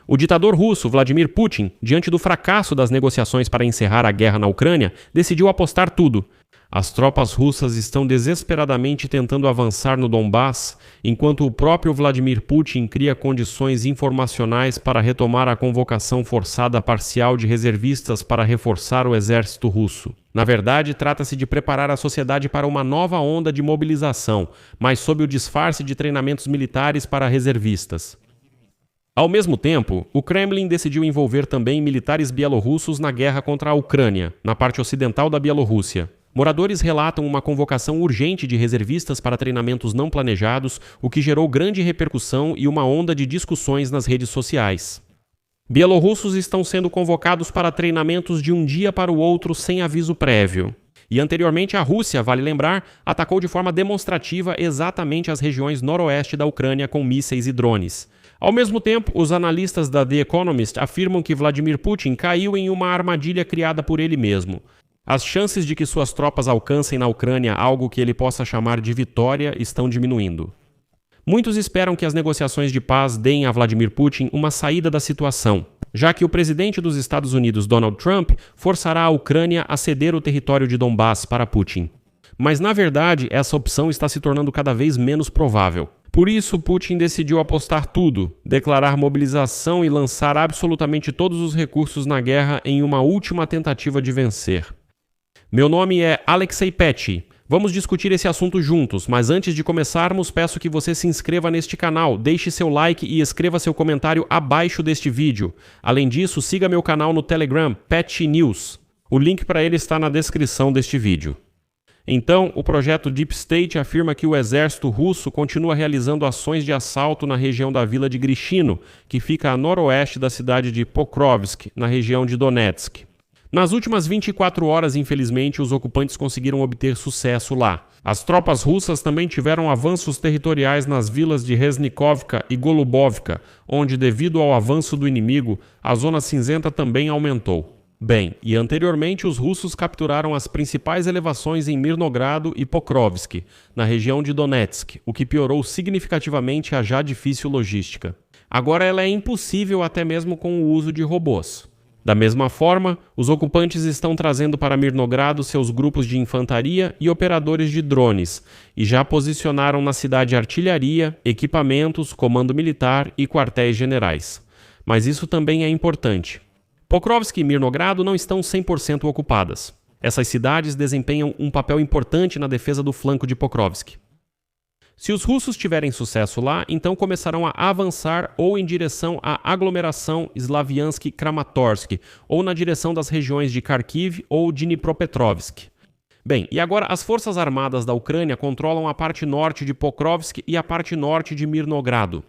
O ditador russo Vladimir Putin, diante do fracasso das negociações para encerrar a guerra na Ucrânia, decidiu apostar tudo. As tropas russas estão desesperadamente tentando avançar no Donbass, enquanto o próprio Vladimir Putin cria condições informacionais para retomar a convocação forçada parcial de reservistas para reforçar o exército russo. Na verdade, trata-se de preparar a sociedade para uma nova onda de mobilização, mas sob o disfarce de treinamentos militares para reservistas. Ao mesmo tempo, o Kremlin decidiu envolver também militares bielorrussos na guerra contra a Ucrânia, na parte ocidental da Bielorrússia. Moradores relatam uma convocação urgente de reservistas para treinamentos não planejados, o que gerou grande repercussão e uma onda de discussões nas redes sociais. Bielorrussos estão sendo convocados para treinamentos de um dia para o outro sem aviso prévio. E anteriormente a Rússia, vale lembrar, atacou de forma demonstrativa exatamente as regiões noroeste da Ucrânia com mísseis e drones. Ao mesmo tempo, os analistas da The Economist afirmam que Vladimir Putin caiu em uma armadilha criada por ele mesmo. As chances de que suas tropas alcancem na Ucrânia algo que ele possa chamar de vitória estão diminuindo. Muitos esperam que as negociações de paz deem a Vladimir Putin uma saída da situação, já que o presidente dos Estados Unidos, Donald Trump, forçará a Ucrânia a ceder o território de Donbass para Putin. Mas, na verdade, essa opção está se tornando cada vez menos provável. Por isso, Putin decidiu apostar tudo, declarar mobilização e lançar absolutamente todos os recursos na guerra em uma última tentativa de vencer. Meu nome é Alexei Petty. Vamos discutir esse assunto juntos, mas antes de começarmos, peço que você se inscreva neste canal, deixe seu like e escreva seu comentário abaixo deste vídeo. Além disso, siga meu canal no Telegram, Petty News. O link para ele está na descrição deste vídeo. Então, o projeto Deep State afirma que o exército russo continua realizando ações de assalto na região da vila de Grishino, que fica a noroeste da cidade de Pokrovsk, na região de Donetsk. Nas últimas 24 horas, infelizmente, os ocupantes conseguiram obter sucesso lá. As tropas russas também tiveram avanços territoriais nas vilas de Reznikovka e Golubovka, onde, devido ao avanço do inimigo, a zona cinzenta também aumentou. Bem, e anteriormente os russos capturaram as principais elevações em Mirnogrado e Pokrovsk, na região de Donetsk, o que piorou significativamente a já difícil logística. Agora ela é impossível até mesmo com o uso de robôs. Da mesma forma, os ocupantes estão trazendo para Mirnogrado seus grupos de infantaria e operadores de drones, e já posicionaram na cidade artilharia, equipamentos, comando militar e quartéis generais. Mas isso também é importante. Pokrovsk e Mirnogrado não estão 100% ocupadas. Essas cidades desempenham um papel importante na defesa do flanco de Pokrovsk. Se os russos tiverem sucesso lá, então começarão a avançar ou em direção à aglomeração Slaviansk-Kramatorsk, ou na direção das regiões de Kharkiv ou Dnipropetrovsk. Bem, e agora as forças armadas da Ucrânia controlam a parte norte de Pokrovsk e a parte norte de Mirnogrado.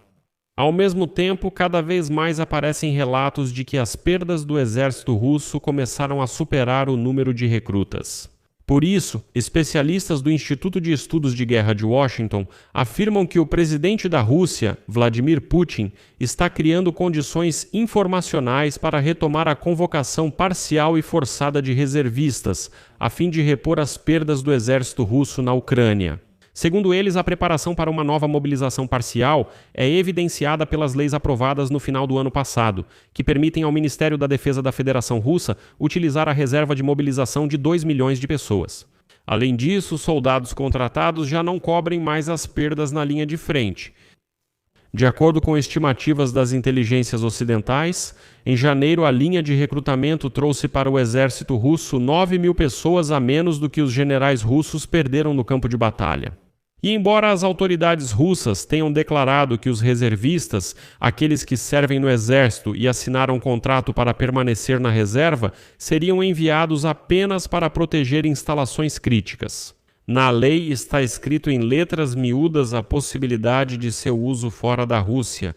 Ao mesmo tempo, cada vez mais aparecem relatos de que as perdas do exército russo começaram a superar o número de recrutas. Por isso, especialistas do Instituto de Estudos de Guerra de Washington afirmam que o presidente da Rússia, Vladimir Putin, está criando condições informacionais para retomar a convocação parcial e forçada de reservistas, a fim de repor as perdas do exército russo na Ucrânia. Segundo eles, a preparação para uma nova mobilização parcial é evidenciada pelas leis aprovadas no final do ano passado, que permitem ao Ministério da Defesa da Federação Russa utilizar a reserva de mobilização de 2 milhões de pessoas. Além disso, soldados contratados já não cobrem mais as perdas na linha de frente. De acordo com estimativas das inteligências ocidentais, em janeiro a linha de recrutamento trouxe para o exército russo 9.000 pessoas a menos do que os generais russos perderam no campo de batalha. E embora as autoridades russas tenham declarado que os reservistas, aqueles que servem no exército e assinaram um contrato para permanecer na reserva, seriam enviados apenas para proteger instalações críticas. Na lei está escrito em letras miúdas a possibilidade de seu uso fora da Rússia.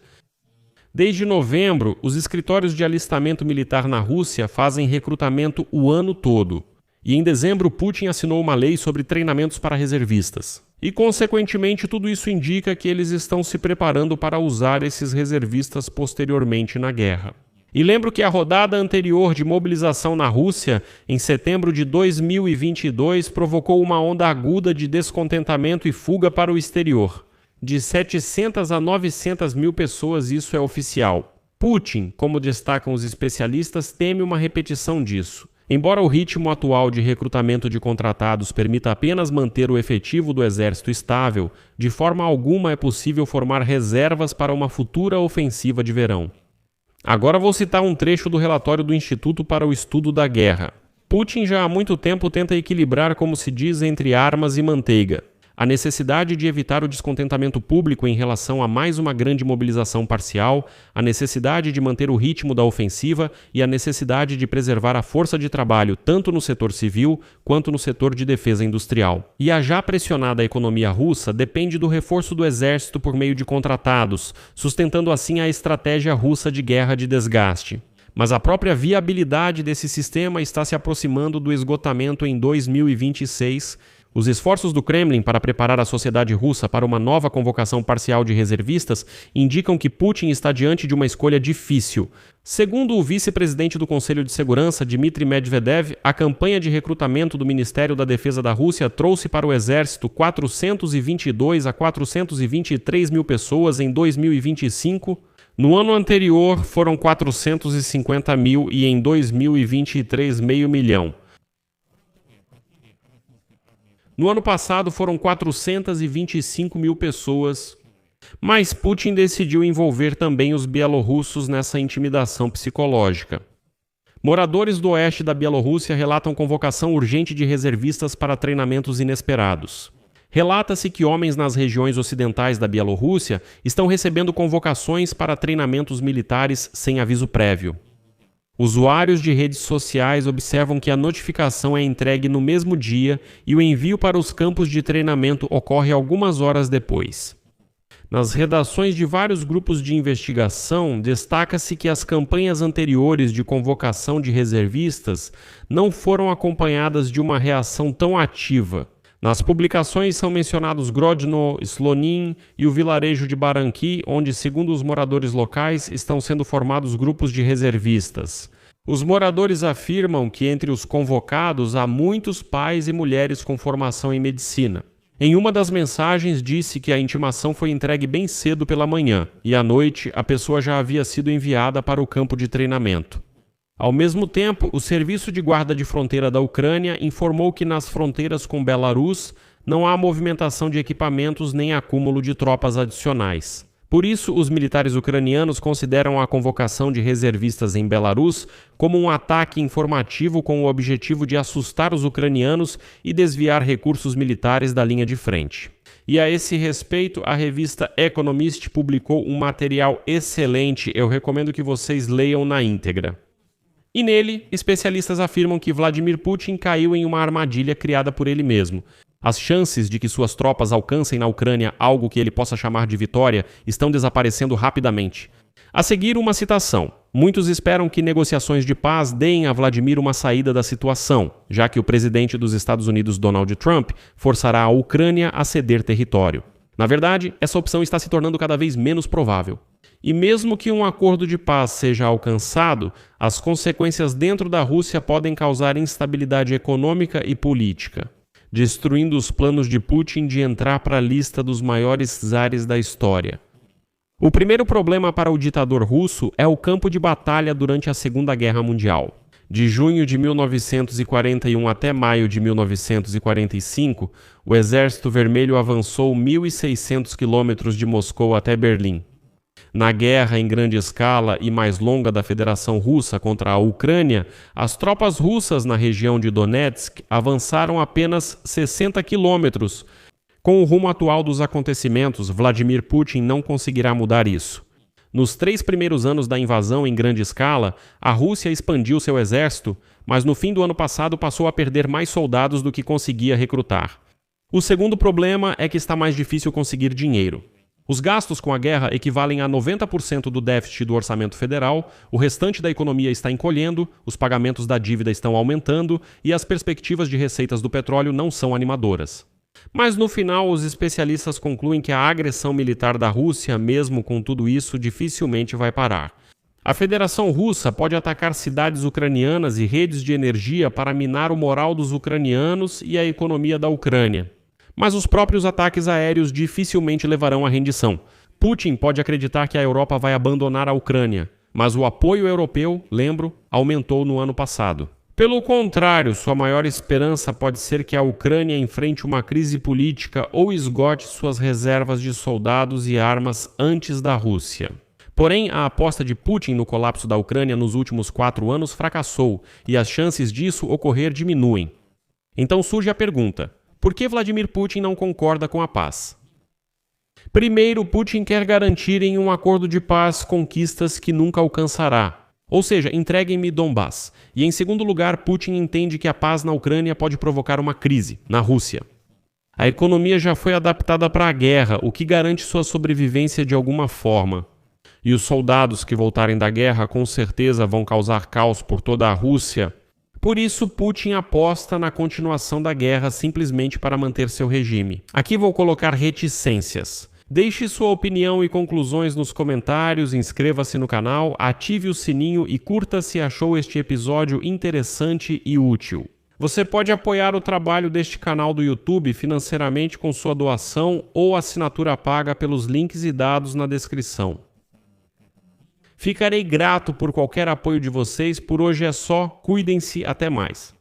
Desde novembro, os escritórios de alistamento militar na Rússia fazem recrutamento o ano todo. E em dezembro, Putin assinou uma lei sobre treinamentos para reservistas. E, consequentemente, tudo isso indica que eles estão se preparando para usar esses reservistas posteriormente na guerra. E lembro que a rodada anterior de mobilização na Rússia, em setembro de 2022, provocou uma onda aguda de descontentamento e fuga para o exterior. De 700 a 900 mil pessoas, isso é oficial. Putin, como destacam os especialistas, teme uma repetição disso. Embora o ritmo atual de recrutamento de contratados permita apenas manter o efetivo do exército estável, de forma alguma é possível formar reservas para uma futura ofensiva de verão. Agora vou citar um trecho do relatório do Instituto para o Estudo da Guerra. Putin já há muito tempo tenta equilibrar, como se diz, entre armas e manteiga. A necessidade de evitar o descontentamento público em relação a mais uma grande mobilização parcial, a necessidade de manter o ritmo da ofensiva e a necessidade de preservar a força de trabalho tanto no setor civil quanto no setor de defesa industrial. E a já pressionada economia russa depende do reforço do exército por meio de contratados, sustentando assim a estratégia russa de guerra de desgaste. Mas a própria viabilidade desse sistema está se aproximando do esgotamento em 2026. Os esforços do Kremlin para preparar a sociedade russa para uma nova convocação parcial de reservistas indicam que Putin está diante de uma escolha difícil. Segundo o vice-presidente do Conselho de Segurança, Dmitry Medvedev, a campanha de recrutamento do Ministério da Defesa da Rússia trouxe para o exército 422 a 423 mil pessoas em 2025. No ano anterior foram 450 mil e em 2023 meio milhão. No ano passado foram 425 mil pessoas, mas Putin decidiu envolver também os bielorrussos nessa intimidação psicológica. Moradores do oeste da Bielorrússia relatam convocação urgente de reservistas para treinamentos inesperados. Relata-se que homens nas regiões ocidentais da Bielorrússia estão recebendo convocações para treinamentos militares sem aviso prévio. Usuários de redes sociais observam que a notificação é entregue no mesmo dia e o envio para os campos de treinamento ocorre algumas horas depois. Nas redações de vários grupos de investigação, destaca-se que as campanhas anteriores de convocação de reservistas não foram acompanhadas de uma reação tão ativa. Nas publicações são mencionados Grodno, Slonin e o vilarejo de Baranki, onde, segundo os moradores locais, estão sendo formados grupos de reservistas. Os moradores afirmam que entre os convocados há muitos pais e mulheres com formação em medicina. Em uma das mensagens disse que a intimação foi entregue bem cedo pela manhã e à noite a pessoa já havia sido enviada para o campo de treinamento. Ao mesmo tempo, o Serviço de Guarda de Fronteira da Ucrânia informou que nas fronteiras com Belarus não há movimentação de equipamentos nem acúmulo de tropas adicionais. Por isso, os militares ucranianos consideram a convocação de reservistas em Belarus como um ataque informativo com o objetivo de assustar os ucranianos e desviar recursos militares da linha de frente. E a esse respeito, a revista Economist publicou um material excelente, eu recomendo que vocês leiam na íntegra. E nele, especialistas afirmam que Vladimir Putin caiu em uma armadilha criada por ele mesmo. As chances de que suas tropas alcancem na Ucrânia algo que ele possa chamar de vitória estão desaparecendo rapidamente. A seguir, uma citação. Muitos esperam que negociações de paz deem a Vladimir uma saída da situação, já que o presidente dos Estados Unidos, Donald Trump, forçará a Ucrânia a ceder território. Na verdade, essa opção está se tornando cada vez menos provável. E mesmo que um acordo de paz seja alcançado, as consequências dentro da Rússia podem causar instabilidade econômica e política, destruindo os planos de Putin de entrar para a lista dos maiores czares da história. O primeiro problema para o ditador russo é o campo de batalha durante a Segunda Guerra Mundial. De junho de 1941 até maio de 1945, o Exército Vermelho avançou 1.600 quilômetros de Moscou até Berlim. Na guerra em grande escala e mais longa da Federação Russa contra a Ucrânia, as tropas russas na região de Donetsk avançaram apenas 60 quilômetros. Com o rumo atual dos acontecimentos, Vladimir Putin não conseguirá mudar isso. Nos 3 primeiros anos da invasão em grande escala, a Rússia expandiu seu exército, mas no fim do ano passado passou a perder mais soldados do que conseguia recrutar. O segundo problema é que está mais difícil conseguir dinheiro. Os gastos com a guerra equivalem a 90% do déficit do orçamento federal, o restante da economia está encolhendo, os pagamentos da dívida estão aumentando e as perspectivas de receitas do petróleo não são animadoras. Mas no final, os especialistas concluem que a agressão militar da Rússia, mesmo com tudo isso, dificilmente vai parar. A Federação Russa pode atacar cidades ucranianas e redes de energia para minar o moral dos ucranianos e a economia da Ucrânia. Mas os próprios ataques aéreos dificilmente levarão à rendição. Putin pode acreditar que a Europa vai abandonar a Ucrânia. mas o apoio europeu, lembro, aumentou no ano passado. Pelo contrário, sua maior esperança pode ser que a Ucrânia enfrente uma crise política ou esgote suas reservas de soldados e armas antes da Rússia. Porém, a aposta de Putin no colapso da Ucrânia nos últimos 4 anos fracassou e as chances disso ocorrer diminuem. Então surge a pergunta: por que Vladimir Putin não concorda com a paz? Primeiro, Putin quer garantir em um acordo de paz conquistas que nunca alcançará. Ou seja, entreguem-me Donbás. E em segundo lugar, Putin entende que a paz na Ucrânia pode provocar uma crise na Rússia. A economia já foi adaptada para a guerra, o que garante sua sobrevivência de alguma forma. E os soldados que voltarem da guerra com certeza vão causar caos por toda a Rússia. Por isso, Putin aposta na continuação da guerra simplesmente para manter seu regime. Aqui vou colocar reticências. Deixe sua opinião e conclusões nos comentários, inscreva-se no canal, ative o sininho e curta se achou este episódio interessante e útil. Você pode apoiar o trabalho deste canal do YouTube financeiramente com sua doação ou assinatura paga pelos links e dados na descrição. Ficarei grato por qualquer apoio de vocês, por hoje é só, cuidem-se, até mais.